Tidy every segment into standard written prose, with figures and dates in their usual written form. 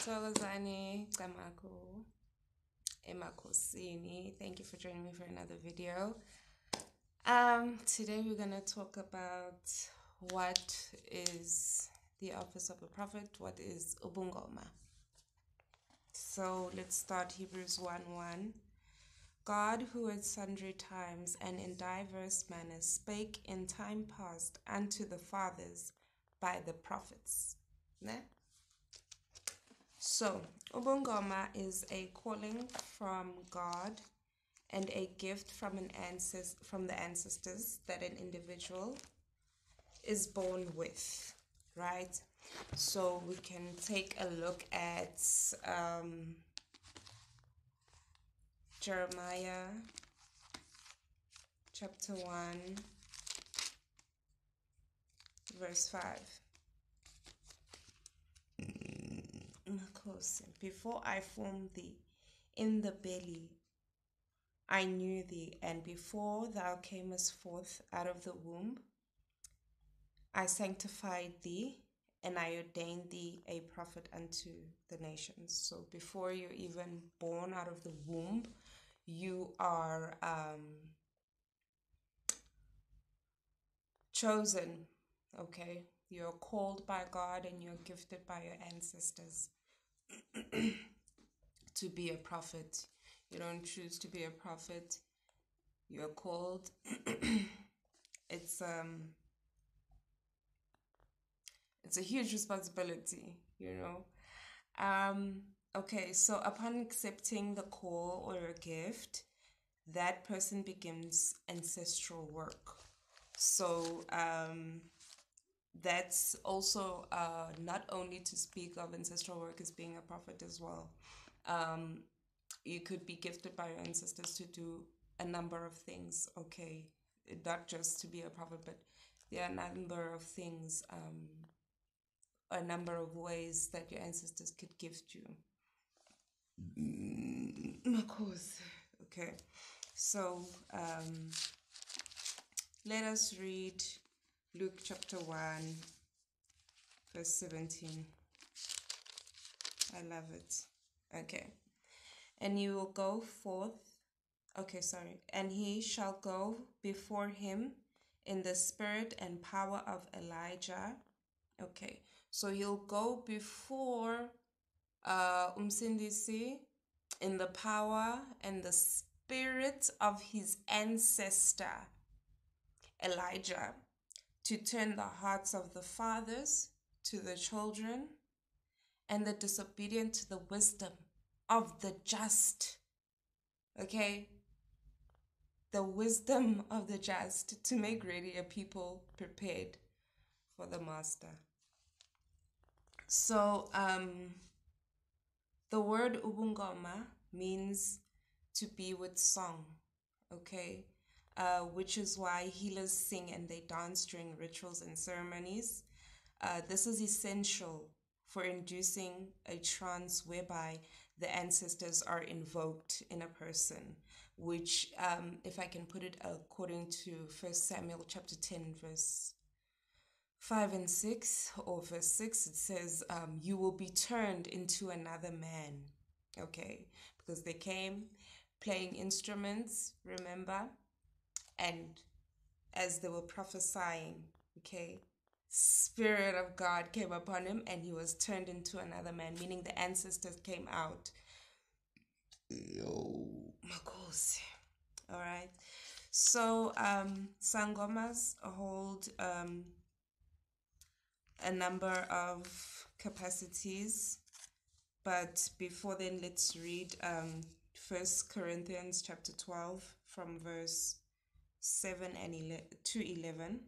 Tolazani Kamako Emakosini. Thank you for joining me for another video. Today we're gonna talk about what is the office of a prophet, what is Ubungoma. So let's start Hebrews 1:1. God, who at sundry times and in diverse manners spake in time past unto the fathers by the prophets. Ne? So, Ubungoma is a calling from God and a gift from the ancestors that an individual is born with, right? So we can take a look at Jeremiah chapter 1 verse 5. Before I formed thee in the belly, I knew thee, and before thou camest forth out of the womb, I sanctified thee, and I ordained thee a prophet unto the nations. So before you're even born out of the womb, you are chosen, okay? You're called by God and you're gifted by your ancestors to be a prophet. You don't choose to be a prophet. You're called. It's a huge responsibility, you know. Okay, so upon accepting the call or a gift, that person begins ancestral work. So that's also not only to speak of ancestral work as being a prophet as well. You could be gifted by your ancestors to do a number of things, okay? Not just to be a prophet, but there are a number of things, a number of ways that your ancestors could gift you. Of course. Okay, so let us read Luke chapter 1 verse 17. I love it. Okay. And you will go forth, and he shall go before him in the spirit and power of Elijah. Okay, so he'll go before Umsindisi in the power and the spirit of his ancestor Elijah, to turn the hearts of the fathers to the children and the disobedient to the wisdom of the just. Okay, the wisdom of the just, to make ready a people prepared for the master. So the word Ubungoma means to be with song, okay, which is why healers sing and they dance during rituals and ceremonies. This is essential for inducing a trance whereby the ancestors are invoked in a person, which, if I can put it according to 1 Samuel chapter 10, verse 5 and 6, or verse 6, it says, you will be turned into another man, okay? Because they came playing instruments, remember? And as they were prophesying, okay, Spirit of God came upon him and he was turned into another man, meaning the ancestors came out. Yo, Makosi. All right. So Sangomas hold a number of capacities, but before then, let's read 1 Corinthians chapter 12 from verse 7 and to 11.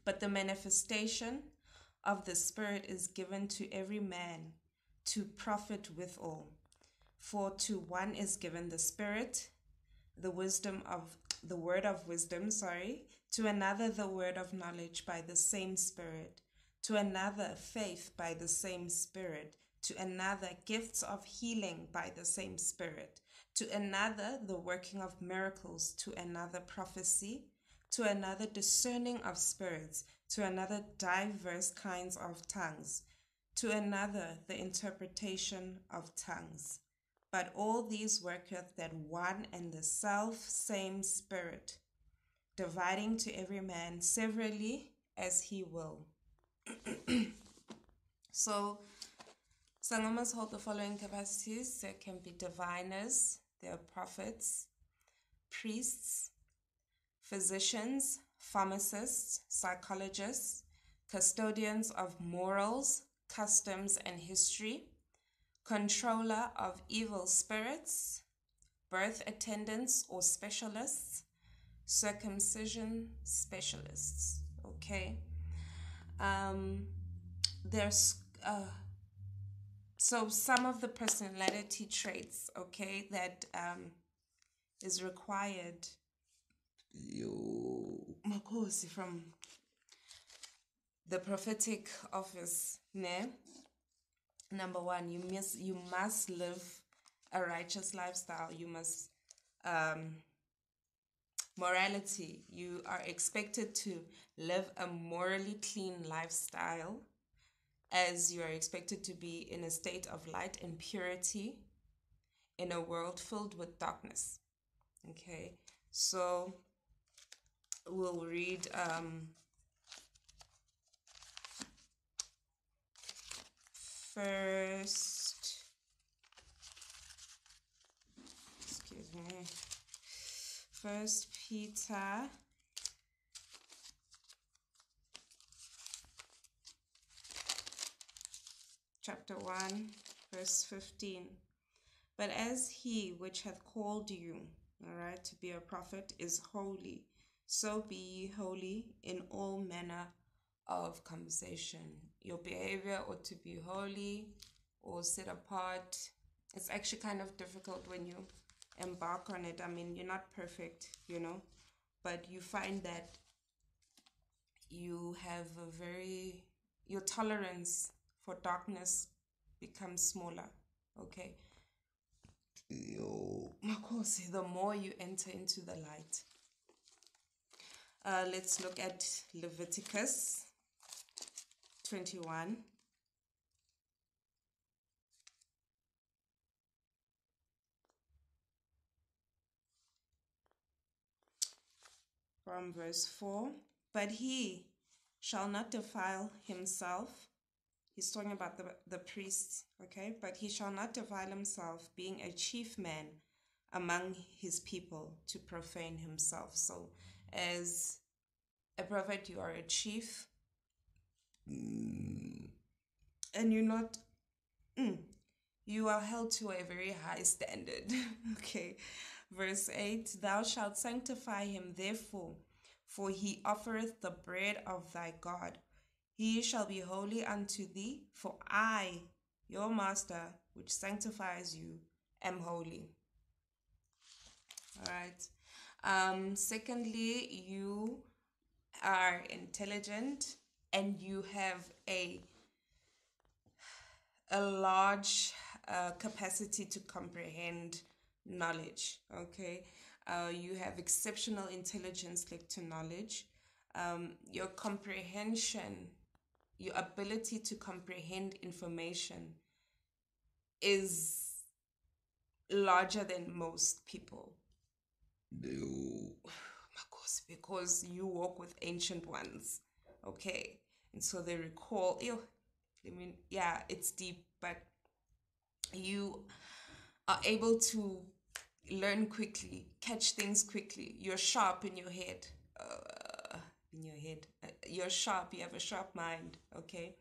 But the manifestation of the Spirit is given to every man to profit withal. For to one is given the Spirit, the word of wisdom, to another the word of knowledge by the same Spirit, to another faith by the same Spirit, to another gifts of healing by the same Spirit, to another the working of miracles, to another prophecy, to another discerning of spirits, to another diverse kinds of tongues, to another the interpretation of tongues. But all these worketh that one and the self same Spirit, dividing to every man severally as he will. So, sangomas hold the following capacities. There can be diviners, there are prophets, priests, physicians, pharmacists, psychologists, custodians of morals, customs, and history, controller of evil spirits, birth attendants or specialists, circumcision specialists. Okay. There's so some of the personality traits, okay, that is required. Makosi from the prophetic office, ne? Number one, you must live a righteous lifestyle. You must morality. You are expected to live a morally clean lifestyle, as you are expected to be in a state of light and purity in a world filled with darkness. Okay, so we'll read First Peter chapter 1 verse 15. But as he which hath called you, all right, to be a prophet is holy, so be ye holy in all manner of conversation. Your behavior ought to be holy or set apart. It's actually kind of difficult when you embark on it. I mean, you're not perfect, but you find that you have your tolerance for darkness becomes smaller, okay? The more you enter into the light. Let's look at Leviticus 21. From verse 4. But he shall not defile himself. He's talking about the priests, okay? But he shall not defile himself, being a chief man among his people, to profane himself. So as a prophet, you are a chief. And you're not... you are held to a very high standard. Okay. Verse 8, thou shalt sanctify him therefore, for he offereth the bread of thy God. He shall be holy unto thee, for I, your master, which sanctifies you, am holy. All right. Secondly, you are intelligent and you have a large capacity to comprehend knowledge. Okay. You have exceptional intelligence linked to knowledge. Your comprehension, your ability to comprehend information is larger than most people. Because you walk with ancient ones, okay? And so they recall, it's deep, but you are able to learn quickly, catch things quickly. You're sharp in your head. You're sharp. You have a sharp mind, okay?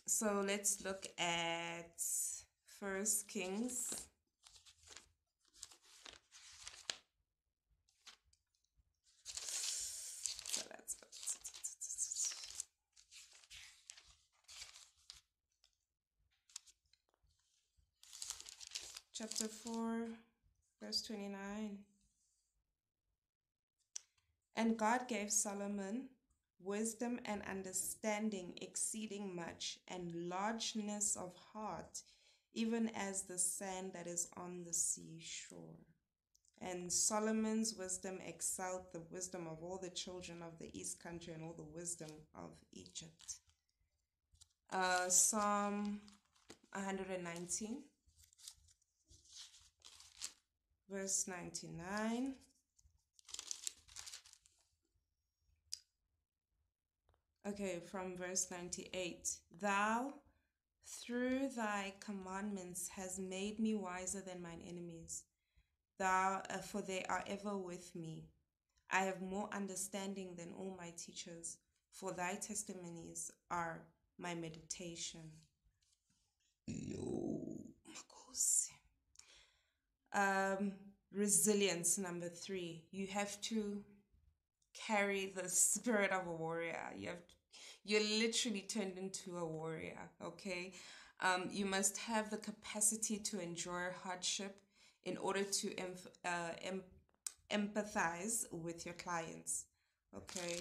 So let's look at 1 Kings. Chapter 4, verse 29. And God gave Solomon wisdom and understanding exceeding much, and largeness of heart, even as the sand that is on the seashore. And Solomon's wisdom excelled the wisdom of all the children of the East Country and all the wisdom of Egypt. Psalm 119, verse 99. Okay, from verse 98. Thou, through thy commandments, has made me wiser than mine enemies. Thou, for they are ever with me. I have more understanding than all my teachers, for thy testimonies are my meditation. Yo, Makosi. Resilience, number 3. You have to carry the spirit of a warrior. You're literally turned into a warrior, okay? You must have the capacity to endure hardship in order to empathize with your clients, okay?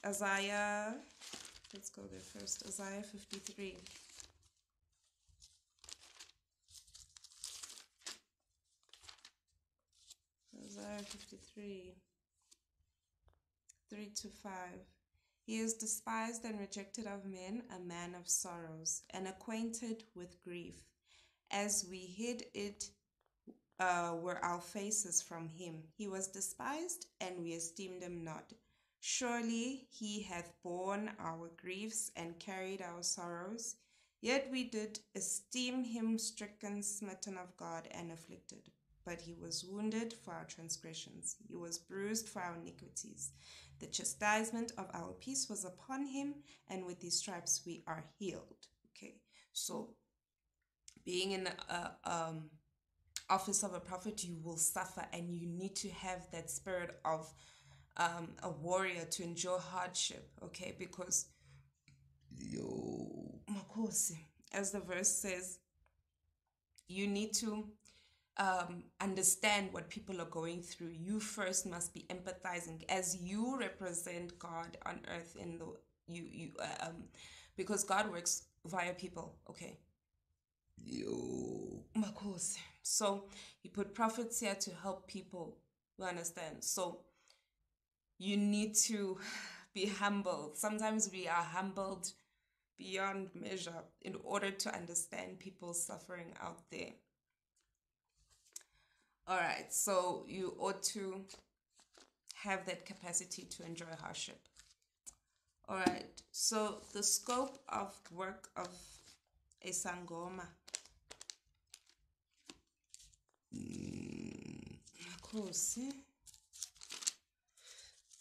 Isaiah, let's go there first. Isaiah 53. Isaiah 53, 3-5. He is despised and rejected of men, a man of sorrows, and acquainted with grief. As we hid it were our faces from him. He was despised, and we esteemed him not. Surely he hath borne our griefs and carried our sorrows. Yet we did esteem him stricken, smitten of God, and afflicted. But he was wounded for our transgressions. He was bruised for our iniquities. The chastisement of our peace was upon him, and with his stripes we are healed. Okay, so being in the office of a prophet, you will suffer, and you need to have that spirit of a warrior to endure hardship. Okay, because Makosi, as the verse says, you need to understand what people are going through. You first must be empathizing as you represent God on earth in the because God works via people. Okay. Makosi. So he put prophets here to help people. You understand? So you need to be humbled. Sometimes we are humbled beyond measure in order to understand people's suffering out there. All right, so you ought to have that capacity to enjoy hardship. All right, so the scope of work of a Sangoma. Makosi.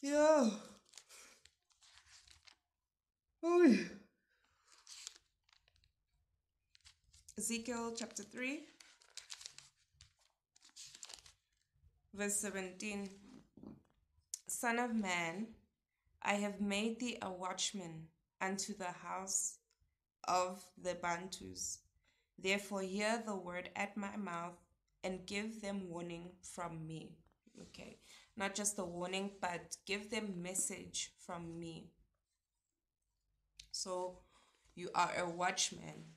Yeah. Oh. Ezekiel chapter 3. Verse 17, Son of man, I have made thee a watchman unto the house of the Bantus. Therefore hear the word at my mouth and give them warning from me. Okay, not just a warning, but give them message from me. So you are a watchman.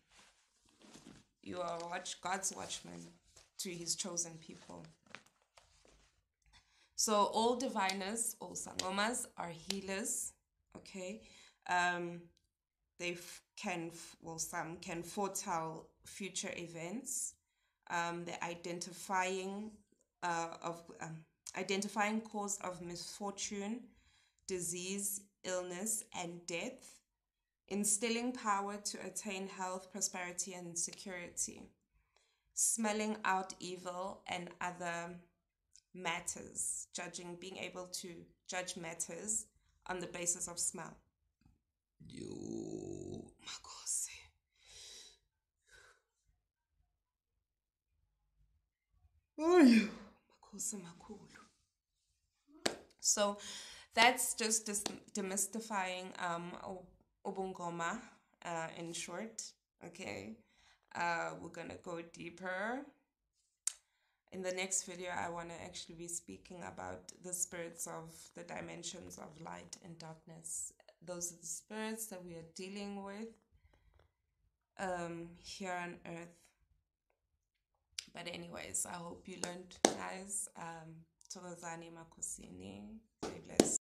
You are God's watchman to his chosen people. So all diviners, all sangomas are healers, okay? Some can foretell future events. They're identifying cause of misfortune, disease, illness, and death, instilling power to attain health, prosperity, and security, smelling out evil and other matters, being able to judge matters on the basis of smell. So that's just demystifying Ubungoma in short. Okay, we're gonna go deeper. In the next video, I want to actually be speaking about the spirits of the dimensions of light and darkness. Those are the spirits that we are dealing with here on earth. But anyways, I hope you learned, guys. Thokozani makosini. Stay blessed.